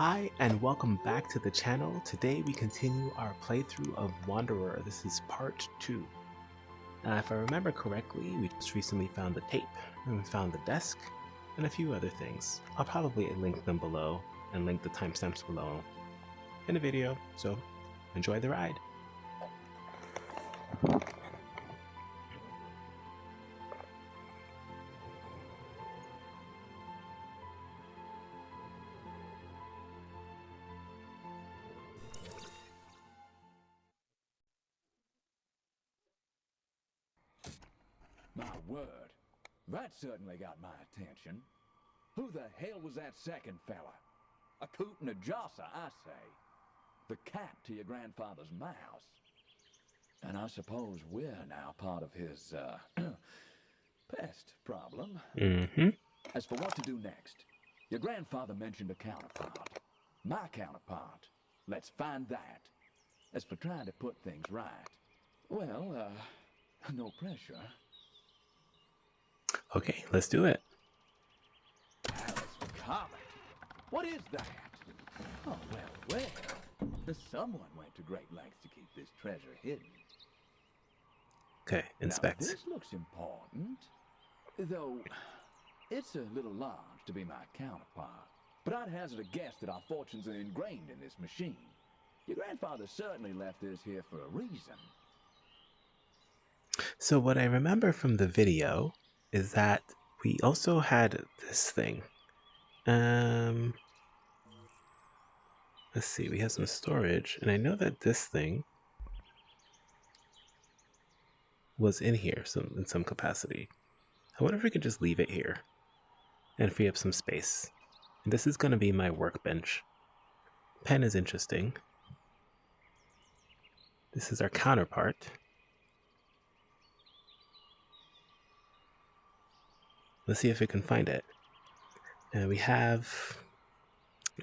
Hi and welcome back to the channel. Today we continue our playthrough of Wanderer. This is part 2. Now if I remember correctly, we just recently found the tape, and we found the desk, and a few other things. I'll probably link them below, and link the timestamps below in the video, so enjoy the ride. My word, that certainly got my attention. Who the hell was that second fella? A coot and a josser, I say. The cat to your grandfather's mouse. And I suppose we're now part of his, pest problem. As for what to do next, your grandfather mentioned a counterpart. My counterpart. Let's find that. As for trying to put things right, well, no pressure. Okay, let's do it. Alice Comet? What is that? Oh, well. Someone went to great lengths to keep this treasure hidden. Okay, inspect. Now, this looks important. Though, it's a little large to be my counterpart. But I'd hazard a guess that our fortunes are ingrained in this machine. Your grandfather certainly left this here for a reason. So what I remember from the video is that we also had this thing. Let's see, we have some storage, and I know that this thing was in here in some capacity. I wonder if we could just leave it here and free up some space. And this is going to be my workbench. Pen is interesting. This is our counterpart. Let's see if we can find it. And we have,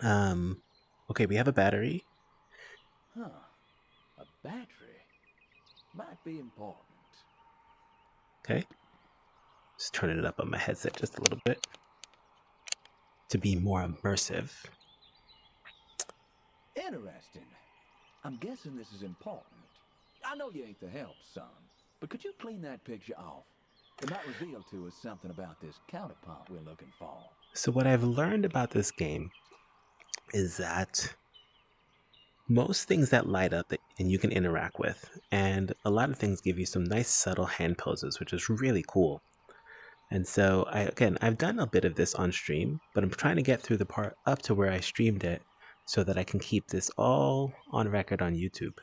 okay, we have a battery. Huh. A battery? Might be important. Okay. Just turning it up on my headset just a little bit to be more immersive. Interesting. I'm guessing this is important. I know you ain't the help, son, but could you clean that picture off? It might reveal to us something about this counterpart we're looking for. So what I've learned about this game is that most things that light up and you can interact with, and a lot of things give you some nice subtle hand poses, which is really cool. And so I've done a bit of this on stream, but I'm trying to get through the part up to where I streamed it so that I can keep this all on record on YouTube.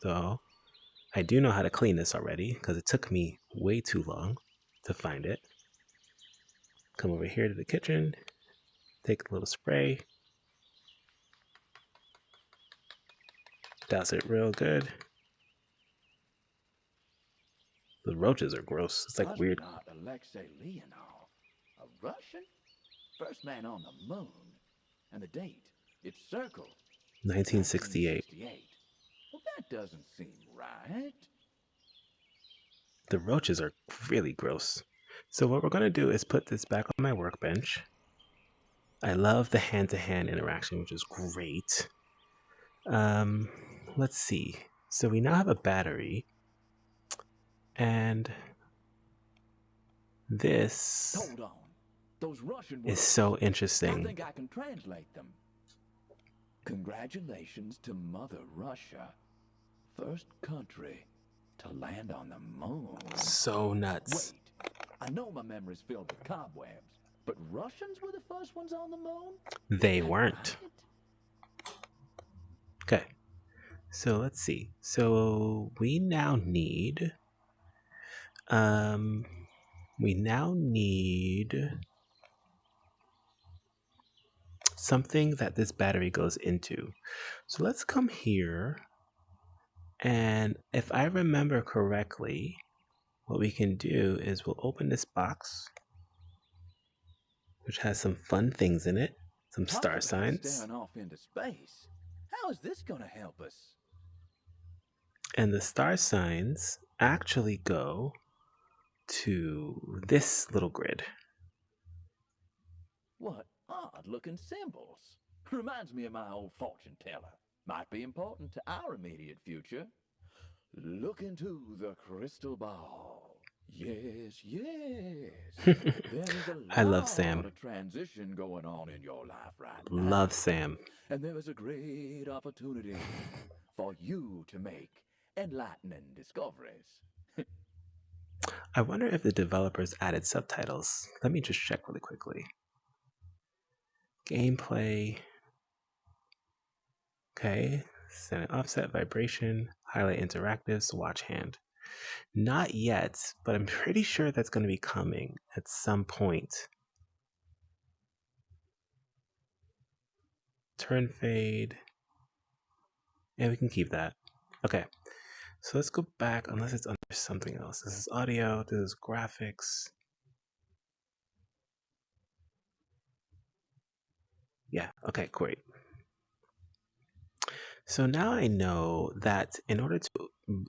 So I do know how to clean this already because it took me way too long to find it. Come over here to the kitchen, take a little spray, douse it real good. The roaches are gross. It's like weird. Alexei Leonov, a Russian? First man on the moon. And the date, it's circled. 1968. Well, that doesn't seem right. The roaches are really gross. So what we're going to do is put this back on my workbench. I love the hand-to-hand interaction, which is great. Let's see. So we now have a battery. And this Hold on. Those Russian is words, so interesting. I think I can translate them. Congratulations to Mother Russia. First country to land on the moon. So nuts. Wait, I know my memory's filled with cobwebs, but Russians were the first ones on the moon? They weren't. Right? Okay. So let's see. So we now need something that this battery goes into. So let's come here, and if I remember correctly, what we can do is we'll open this box, which has some fun things in it, some star signs. Staring off into space. How is this going to help us? And the star signs actually go to this little grid. What Odd-looking symbols. Reminds me of my old fortune teller. Might be important to our immediate future. Look into the crystal ball. Yes, yes. There is a I love lot Sam. of transition going on in your life right Love now. Sam. And there is a great opportunity for you to make enlightening discoveries. I wonder if the developers added subtitles. Let me just check really quickly. Gameplay. Okay. Set an offset, vibration, highlight interactives, watch hand. Not yet, but I'm pretty sure that's going to be coming at some point. Turn fade. And we can keep that. Okay. So let's go back, unless it's under something else. This is audio, this is graphics. Yeah, okay, great. So now I know that in order to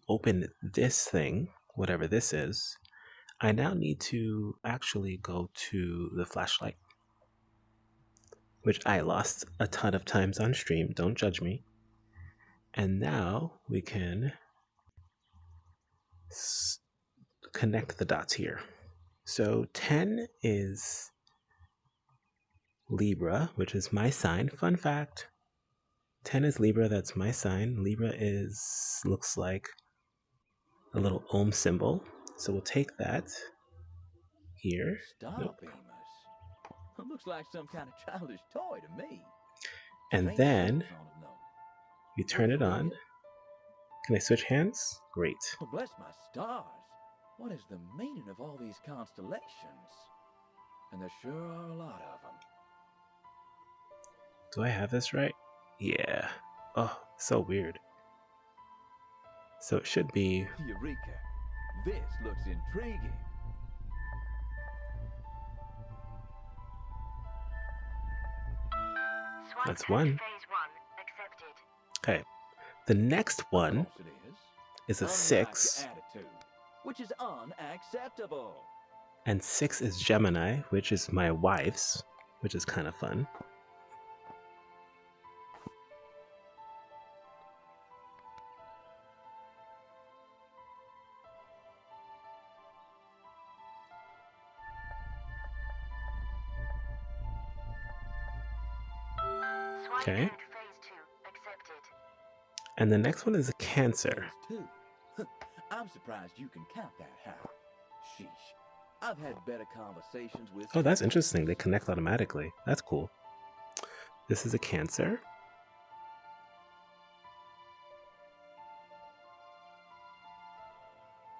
open this thing, whatever this is, I now need to actually go to the flashlight, which I lost a ton of times on stream. Don't judge me. And now we can connect the dots here. So 10 is Libra, which is my sign. Fun fact, 10 is Libra, that's my sign. Libra looks like a little ohm symbol. So we'll take that here. Star Nope. beamers. Looks like some kind of childish toy to me. And Faint then symbols on it, though. you turn it on. Familiar? Can I switch hands? Great. Oh, bless my stars. What is the meaning of all these constellations? And there sure are a lot of them. Do I have this right? Yeah. Oh, so weird. So it should be. Eureka! This looks intriguing. That's one. Phase 1 accepted. Okay. The next one Of course it is a Unlike 6. your attitude, which is unacceptable. And 6 is Gemini, which is my wife's, which is kind of fun. Okay. Phase 2 accepted. And the next one is a Cancer. Phase 2. I'm surprised you can count that high. Sheesh. I've had better conversations with. Oh, that's interesting. They connect automatically. That's cool. This is a Cancer.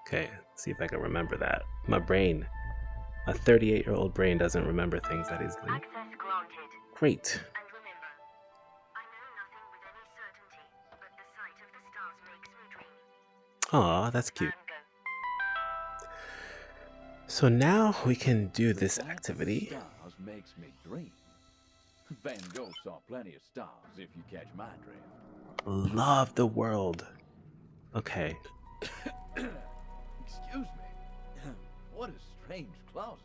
Okay, let's see if I can remember that. My brain. A 38-year-old brain doesn't remember things that easily. Access granted. Great. And remember, I know nothing with any certainty, but the sight of the stars makes me dreamy. Aw, that's cute. Mango. So now we can do The this sight of activity. Stars makes me dream. Van Gogh saw plenty of stars, if you catch my drift. Love the world. Okay. Excuse me. What a strange closet.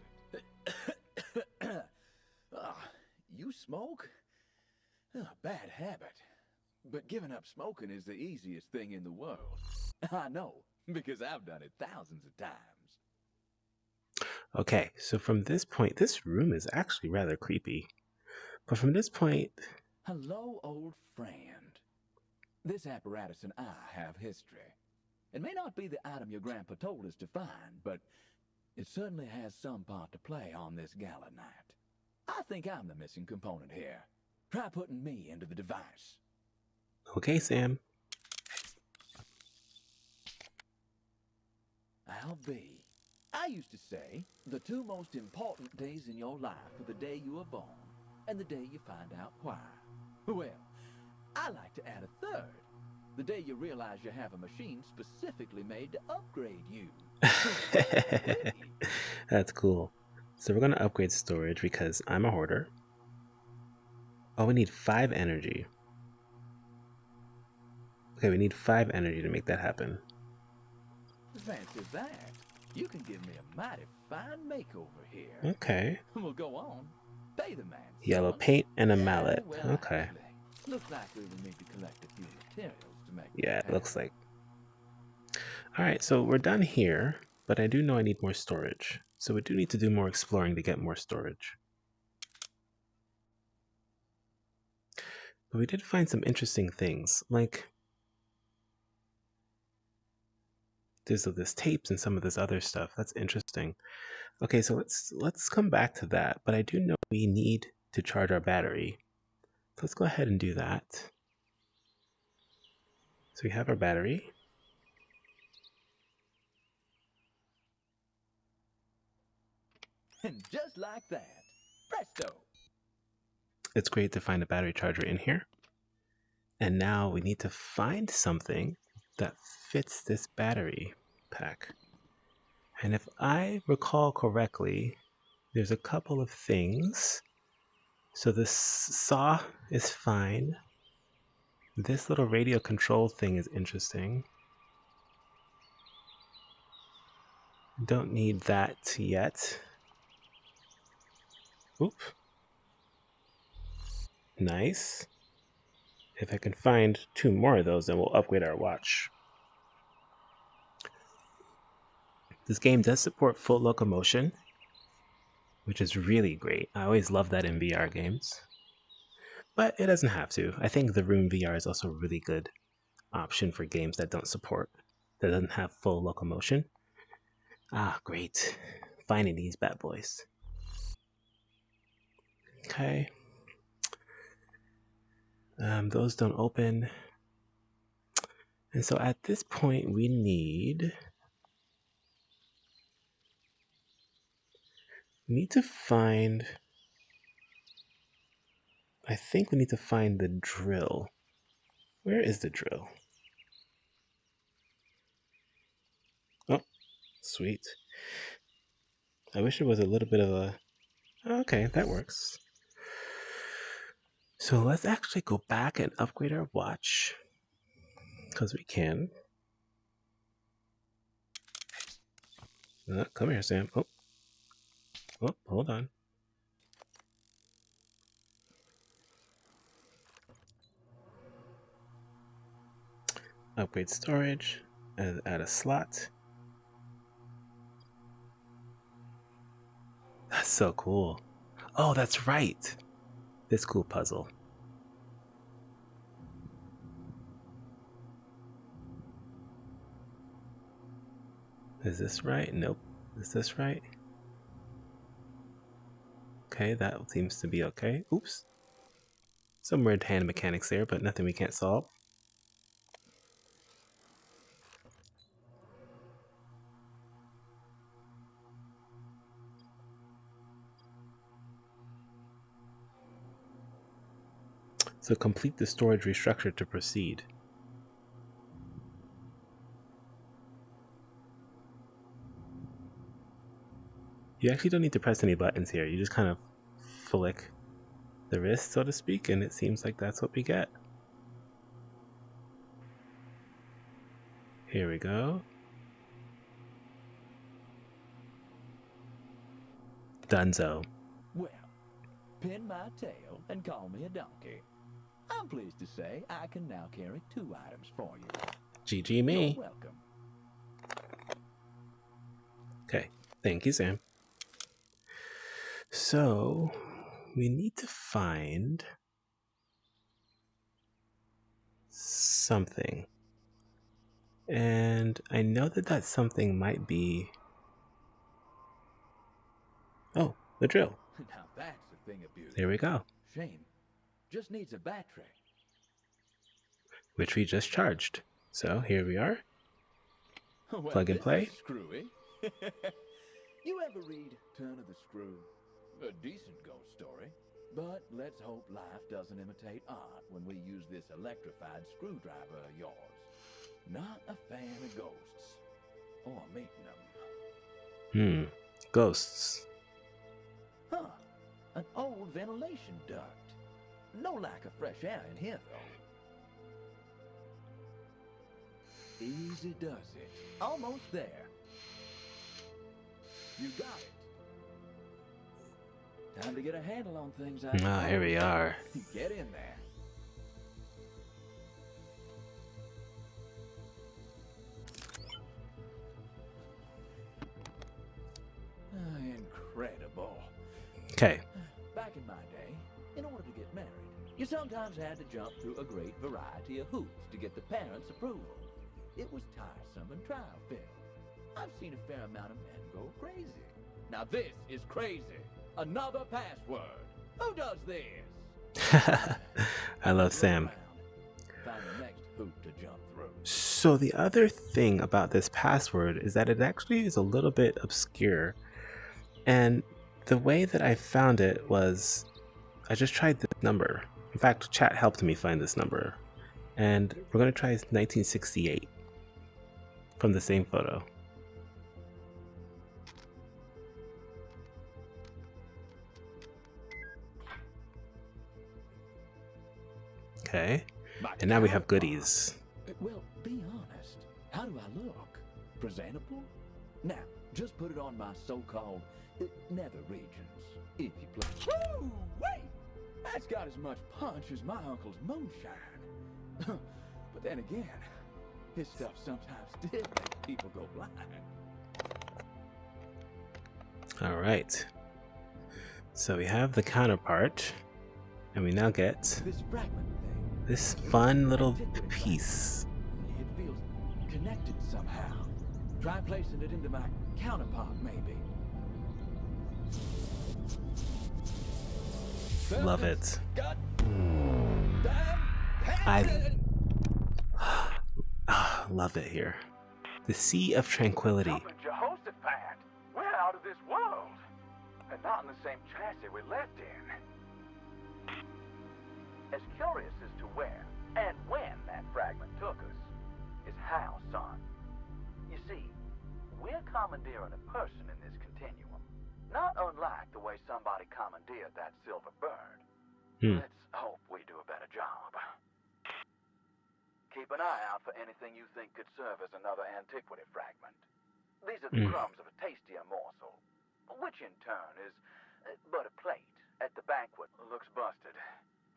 You smoke? Bad habit. But giving up smoking is the easiest thing in the world. I know, because I've done it thousands of times. Okay, so from this point, this room is actually rather creepy. But from this point, Hello, old friend. This apparatus and I have history. It may not be the item your grandpa told us to find, but it certainly has some part to play on this gala night. I think I'm the missing component here. Try putting me into the device. okay, Sam. I'll be. I used to say the two most important days in your life are the day you were born and the day you find out why. Well, I like to add a third. The day you realize you have a machine specifically made to upgrade you. That's cool. So we're going to upgrade storage because I'm a hoarder. Oh, we need 5 energy. Okay, we need 5 energy to make that happen. Fancy that. You can give me a mighty fine makeover here. Okay. Well, go on. Pay the man, Yellow son. paint and a Yeah, mallet. well, Okay. actually, looks like we will need to collect a few materials to make Yeah, this it happen. looks like. Alright, so we're done here, but I do know I need more storage. So we do need to do more exploring to get more storage. But we did find some interesting things, like there's this tapes and some of this other stuff. That's interesting. Okay, so let's come back to that. But I do know we need to charge our battery. So let's go ahead and do that. So we have our battery. And just like that, presto! It's great to find a battery charger in here. And now we need to find something that fits this battery pack. And if I recall correctly, there's a couple of things. So this saw is fine. This little radio control thing is interesting. Don't need that yet. Oop. Nice. If I can find 2 more of those, then we'll upgrade our watch. This game does support full locomotion, which is really great. I always love that in VR games. But it doesn't have to. I think the Room VR is also a really good option for games that don't support, that doesn't have full locomotion. Ah, great. Finding these bad boys. Okay. Those don't open. And so at this point, we need to find, I think we need to find the drill. Where is the drill? Oh, sweet. I wish there was a little bit of a, okay, that works. So let's actually go back and upgrade our watch, because we can. Come here, Sam. Oh, hold on. Upgrade storage, and add a slot. That's so cool. Oh, that's right. This cool puzzle. Is this right? Nope. Is this right? Okay, that seems to be okay. Oops. Some weird hand mechanics there, but nothing we can't solve. So complete the storage restructure to proceed. You actually don't need to press any buttons here. You just kind of flick the wrist, so to speak, and it seems like that's what we get. Here we go. Dunzo. Well, pin my tail and call me a donkey. I'm pleased to say I can now carry 2 items for you. GG me. You're welcome. Okay, thank you, Sam. So, we need to find something. And I know that something might be... Oh, the drill. Now that's a thing of beauty. There we go. Shame. Just needs a battery. Which we just charged. So, here we are. Well, Plug and play. this is screwy. You ever read Turn of the Screw? A decent ghost story. But let's hope life doesn't imitate art when we use this electrified screwdriver of yours. Not a fan of ghosts. Or meeting them. Ghosts. Huh. An old ventilation duct. No lack of fresh air in here, though. Easy does it. Almost there. You got it. Time to get a handle on things, I Ah, here we are. Get in there. Incredible. Okay. Back in my day, in order to get married, you sometimes had to jump through a great variety of hoops to get the parents' approval. It was tiresome and trial-filled. I've seen a fair amount of men go crazy. Now this is crazy. Another password. Who does this? I love Sam. Find the next hoop to jump through. So the other thing about this password is that it actually is a little bit obscure. And the way that I found it was I just tried this number. In fact, chat helped me find this number. And we're going to try 1968 from the same photo. Okay. And now we have goodies. Well, be honest. How do I look? Presentable? Now, just put it on my so-called nether regions, if you please. Woo! Wait! That's got as much punch as my uncle's moonshine. But then again, his stuff sometimes did make people go blind. All right. So we have the counterpart, and we now get This fragment thing. this fun little piece. It feels connected somehow. Try placing it into my counterpart, maybe. Love it. God I love it here. The Sea of Tranquility. Jehoshaphat, we're out of this world, and not in the same chassis we left in. As curious as to where and when that fragment took us is how, son. You see, we're commandeering a person in this continuum, not unlike the way somebody commandeered that silver bird. Let's hope we do a better job. Keep an eye out for anything you think could serve as another antiquity fragment. These are the crumbs of a tastier morsel, which in turn is but a plate at the banquet. Looks busted.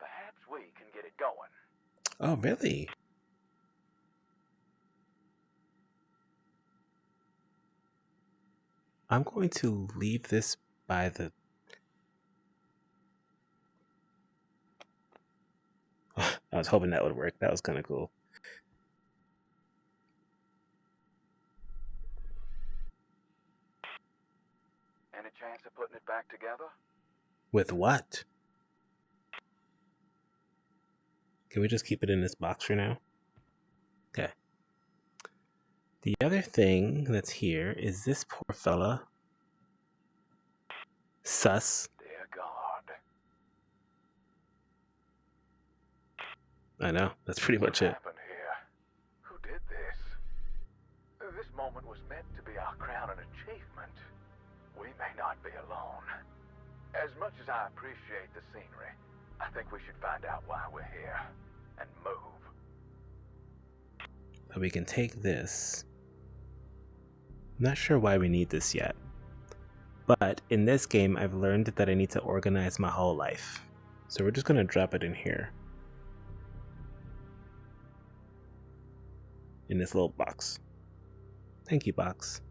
Perhaps we can get it going. Oh, really? I'm going to leave this by the... I was hoping that would work. That was kind of cool. Any chance of putting it back together? With what? Can we just keep it in this box for now? Okay. The other thing that's here is this poor fella. Sus. Dear God. I know. That's pretty much it. What happened here? Who did this? This moment was meant to be our crowning achievement. We may not be alone. As much as I appreciate the scenery, I think we should find out why we're here and move. But we can take this. I'm not sure why we need this yet. But in this game, I've learned that I need to organize my whole life. So we're just going to drop it in here. In this little box. Thank you, box.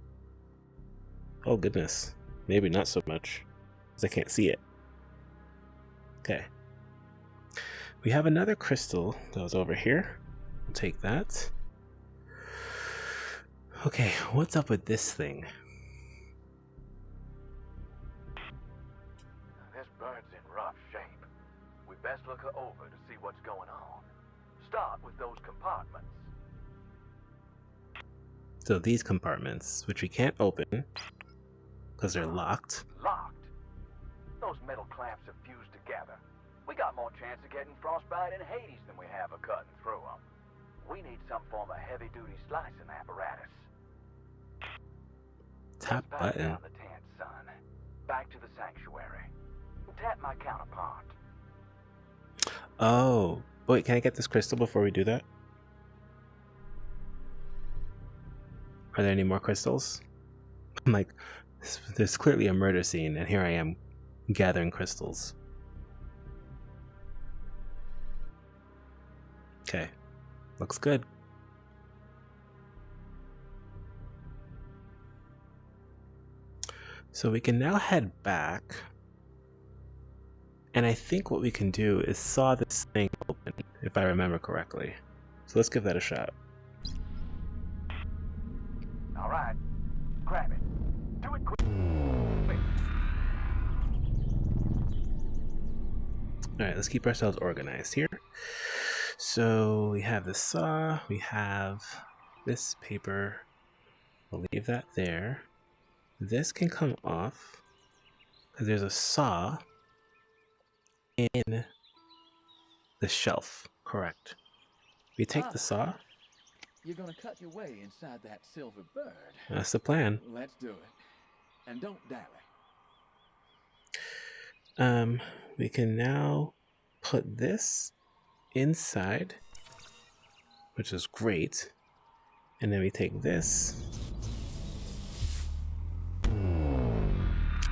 Oh goodness. Maybe not so much, because I can't see it. Okay. We have another crystal that was over here. We'll take that. Okay, what's up with this thing? This bird's in rough shape. We best look her over to see what's going on. Start with those compartments. So these compartments, which we can't open because they're locked. Locked? Those metal clamps are fused together. We got more chance of getting frostbite in Hades than we have of cutting through them. We need some form of heavy-duty slicing apparatus. Tap Let's back button. down the tent, son. Back to the sanctuary. Tap my counterpart. Oh, wait, can I get this crystal before we do that? Are there any more crystals? I'm like, there's clearly a murder scene, and here I am gathering crystals. Okay, looks good. So we can now head back, and I think what we can do is saw this thing open, if I remember correctly. So let's give that a shot. All right, grab it. Do it quick. Alright, let's keep ourselves organized here. So we have the saw, we have this paper. We'll leave that there. This can come off because there's a saw in the shelf, correct? We take the saw. You're gonna cut your way inside that silver bird. That's the plan. Let's do it. And don't dally. We can now put this inside, which is great. And then we take this.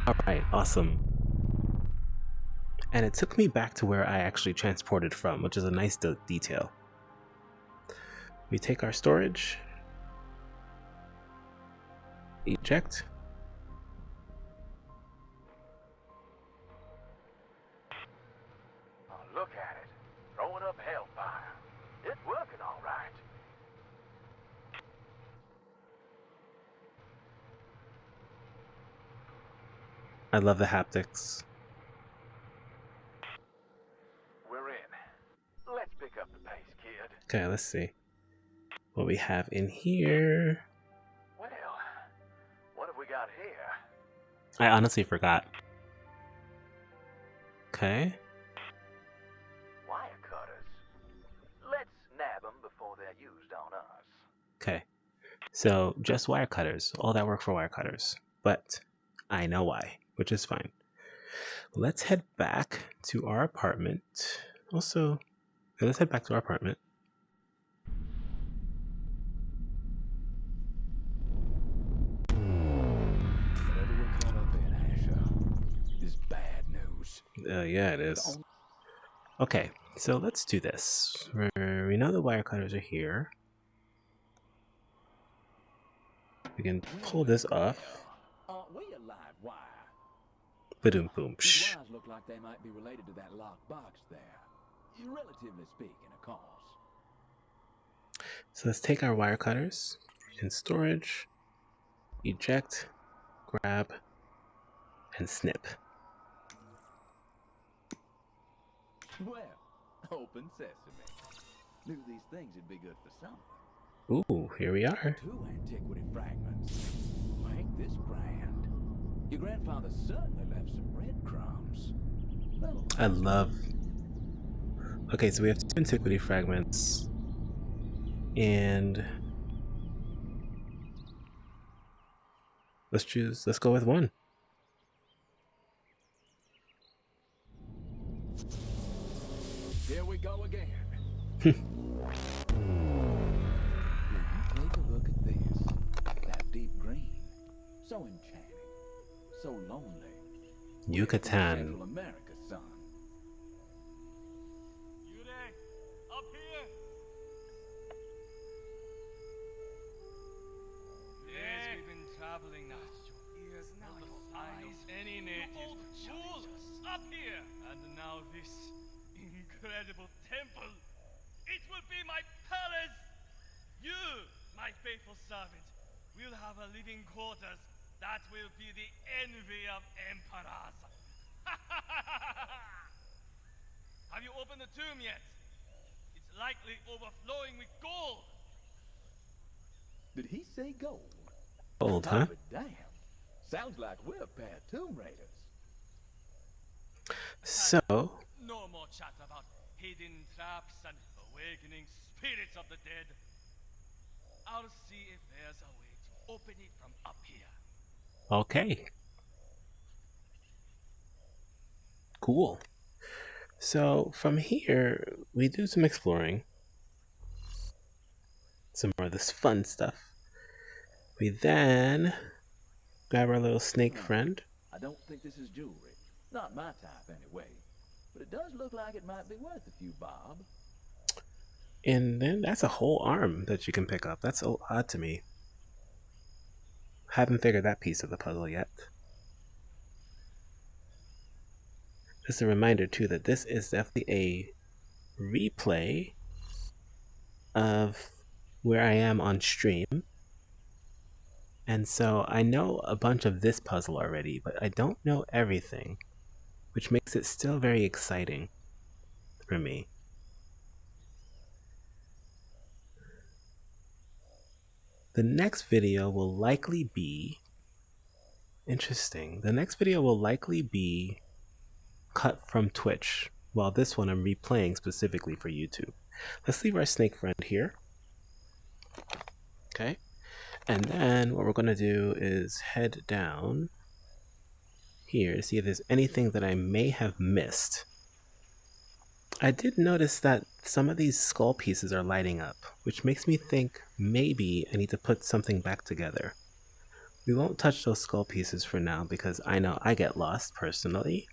Alright, awesome. And it took me back to where I actually transported from, which is a nice detail. We take our storage, eject. Oh, look at it. Throwing up hellfire. It's working all right. I love the haptics. We're in. Let's pick up the pace, kid. Okay, let's see what we have in here. Well, what have we got here? I honestly forgot. Okay. Wire cutters. Let's nab them before they're used on us. Okay. So just wire cutters. All that work for wire cutters. But I know why, which is fine. Let's head back to our apartment. Also, let's head back to our apartment. Whatever we're caught up in, Asher, is bad news. Yeah, it is. Okay, so let's do this. We know the wire cutters are here. We can pull this off. Aren't we a live wire? Ba-doom boom. These Psh. wires look like they might be related to that locked box there. Relatively speaking, of course. So let's take our wire cutters in storage, eject, grab, and snip. Well, open sesame. Knew these things would be good for something. Ooh, here we are. 2 antiquity fragments. Like this brand. Your grandfather certainly left some breadcrumbs. I love... Okay, so we have 2 antiquity fragments. And... let's go with 1. Here we go again. Will you take a look at this? That deep green. So enchanting. So lonely. Yucatan. Central America, son. You there? Up here? Yes, we've been traveling now. Your ears, now your eyes. Any native. Fool! Up here! And now this incredible temple. It will be my palace! You, my faithful servant, will have a living quarters that will be the envy of emperors. Have you opened the tomb yet? It's likely overflowing with gold. Did he say gold? Gold, huh? But damn. Sounds like we're a pair of tomb raiders. So, No more chat about hidden traps and awakening spirits of the dead. I'll see if there's a way to open it from up here. okay. Cool. So, from here, we do some exploring. Some more of this fun stuff. We then grab our little snake friend. I don't think this is jewelry. Not my type, anyway. But it does look like it might be worth a few bob. And then that's a whole arm that you can pick up. That's so odd to me. Haven't figured that piece of the puzzle yet. Just a reminder too that this is definitely a replay of where I am on stream. And so I know a bunch of this puzzle already, but I don't know everything, which makes it still very exciting for me. The next video will likely be interesting. The next video will likely be cut from Twitch, while this one I'm replaying specifically for YouTube. Let's leave our snake friend here. Okay. And then what we're going to do is head down here to see if there's anything that I may have missed. I did notice that some of these skull pieces are lighting up, which makes me think maybe I need to put something back together. We won't touch those skull pieces for now because I know I get lost personally.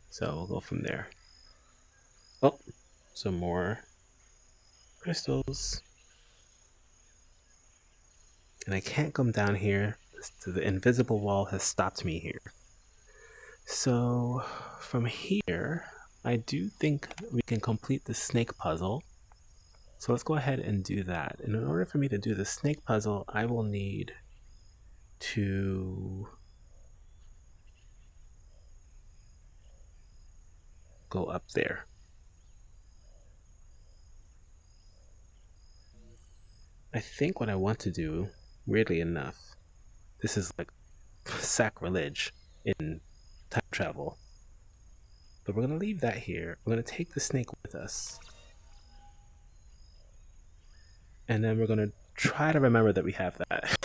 So we'll go from there. Oh, some more crystals. And I can't come down here. The invisible wall has stopped me here. So from here, I do think we can complete the snake puzzle. So let's go ahead and do that. And in order for me to do the snake puzzle, I will need to go up there. I think what I want to do, weirdly enough, this is like sacrilege in time travel. But we're going to leave that here. We're going to take the snake with us. And then we're going to try to remember that we have that.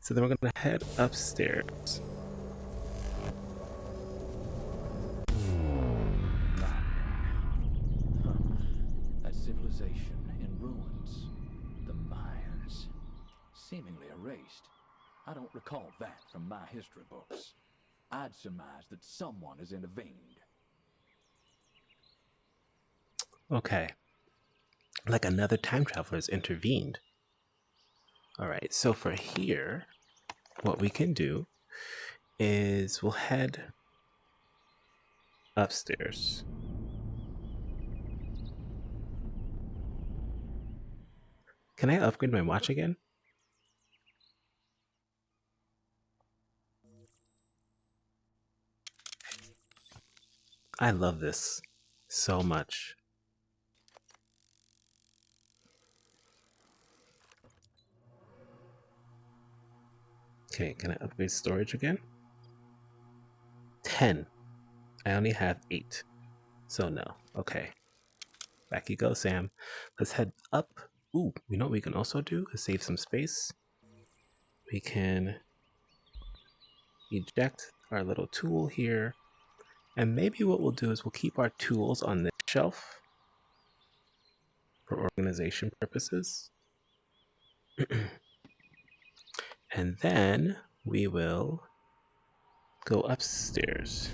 So then we're going to head upstairs. That civilization in ruins. The Mayans. Seemingly erased. I don't recall that from my history books. I'd surmise that someone has intervened. Okay. Like another time traveler has intervened. Alright, so for here, what we can do is we'll head upstairs. Can I upgrade my watch again? I love this so much. Okay, can I upgrade storage again? 10. I only have 8. So no. Okay. Back you go, Sam. Let's head up. Ooh, you know what we can also do is save some space. We can eject our little tool here. And maybe what we'll do is we'll keep our tools on this shelf for organization purposes. And then we will go upstairs.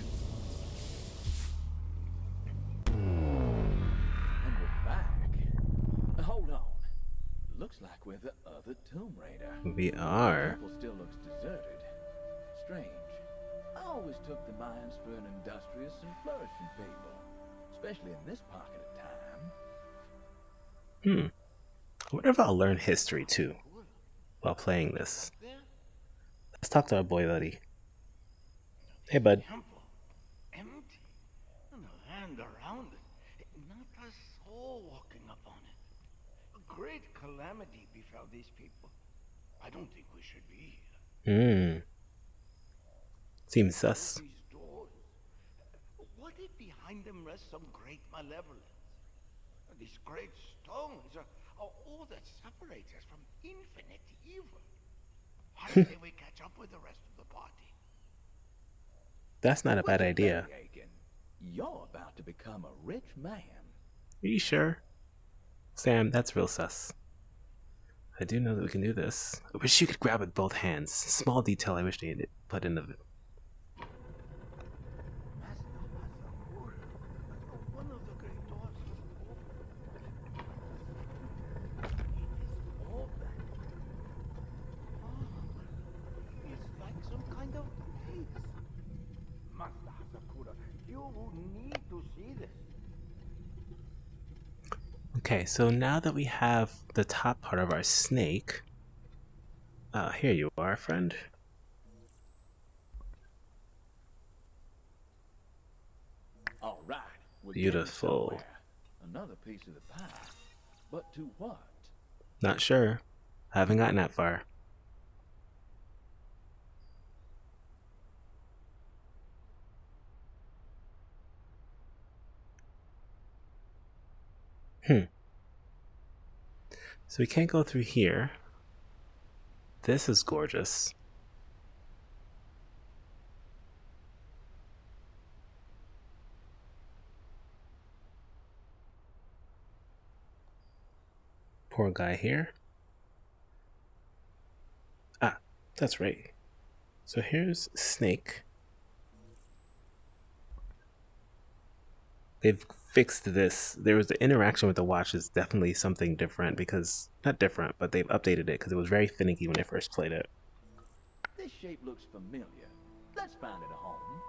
And we're back. Hold on. Looks like we're the other Tomb Raider. We are. The temple still looks deserted. Strange. I always took the Mayans for an industrious and flourishing people, especially in this pocket of time. I wonder if I'll learn history too while playing this. Let's talk to our boy buddy. Hey, bud. Temple, empty, and the land around it, not a soul walking upon it. A great calamity befell these people. I don't think we should be here. Seems sus. These doors, what if behind them rests some great malevolence? These great stones are all that separates us from infinite evil. I say we catch up with the rest of the party. That's not a bad idea. You're about to become a rich man. Are you sure? Sam, that's real sus. I do know that we can do this. I wish you could grab with both hands. Small detail I wish they had put in the Okay, so now that we have the top part of our snake, here you are, friend. All right, we're getting Beautiful. somewhere. Another piece of the pie. But to what? Not sure. Haven't gotten that far. So we can't go through here. This is gorgeous. Poor guy here. Ah, that's right. So here's Snake. They've fixed this. There was the interaction with the watch is definitely something different because, not different, but they've updated it because it was very finicky when I first played it. This shape looks familiar. Let's find it a home.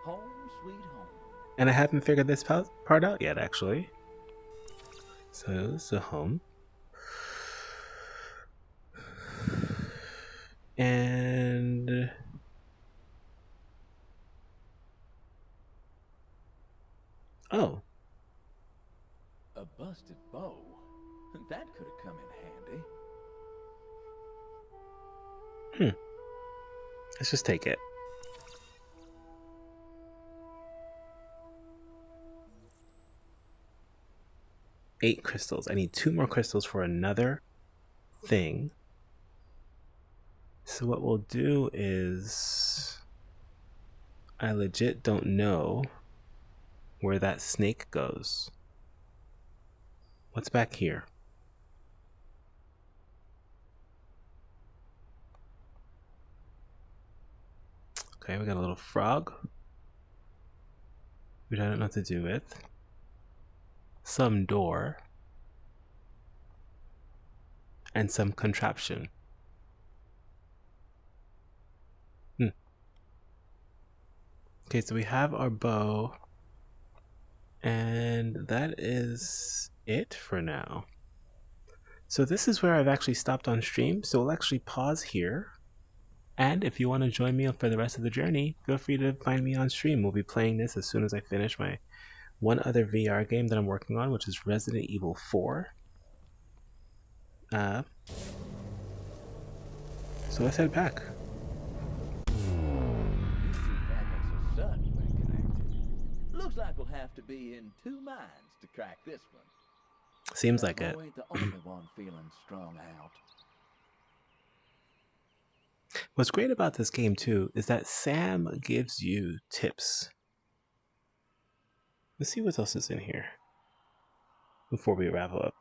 Home, sweet home. And I haven't figured this part out yet, actually. So this is a home. And oh, A busted bow. That could have come in handy. let's just take it. Eight crystals. I need 2 more crystals for another thing. So what we'll do is, I legit don't know where that snake goes. What's back here? Okay, we got a little frog, which I don't know what to do with. Some door. And some contraption. Okay, so we have our bow. And that is it for now. So this is where I've actually stopped on stream. So we'll actually pause here. And if you want to join me for the rest of the journey, feel free to find me on stream. We'll be playing this as soon as I finish my one other VR game that I'm working on, which is Resident Evil 4. So let's head back. These two fragments are certainly connected. Looks like we'll have to be in 2 minds to crack this one. Seems like it. Bo ain't the only one feeling strung out. What's great about this game too is that Sam gives you tips. Let's see what else is in here before we wrap up.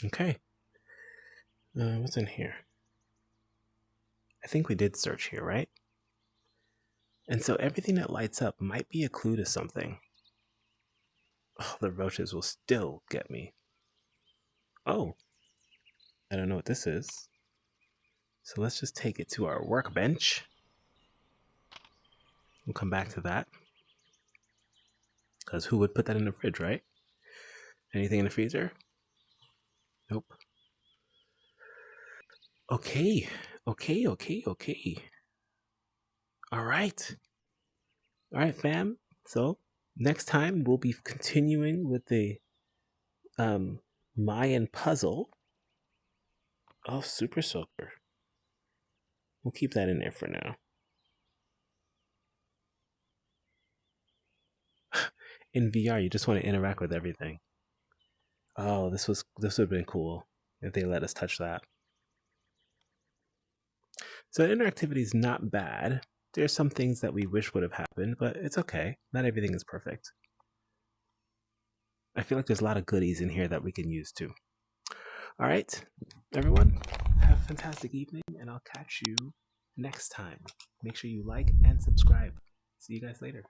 Okay. What's in here? I think we did search here, right? And so everything that lights up might be a clue to something. Oh, the roaches will still get me. Oh, I don't know what this is. So let's just take it to our workbench. We'll come back to that. Because who would put that in the fridge, right? Anything in the freezer? Nope. Okay. All right, fam. So next time we'll be continuing with the Mayan puzzle. Oh, Super Soaker. We'll keep that in there for now. In VR, you just want to interact with everything. Oh, this would have been cool if they let us touch that. So interactivity is not bad. There's some things that we wish would have happened, but it's okay. Not everything is perfect. I feel like there's a lot of goodies in here that we can use too. All right, everyone, have a fantastic evening, and I'll catch you next time. Make sure you like and subscribe. See you guys later.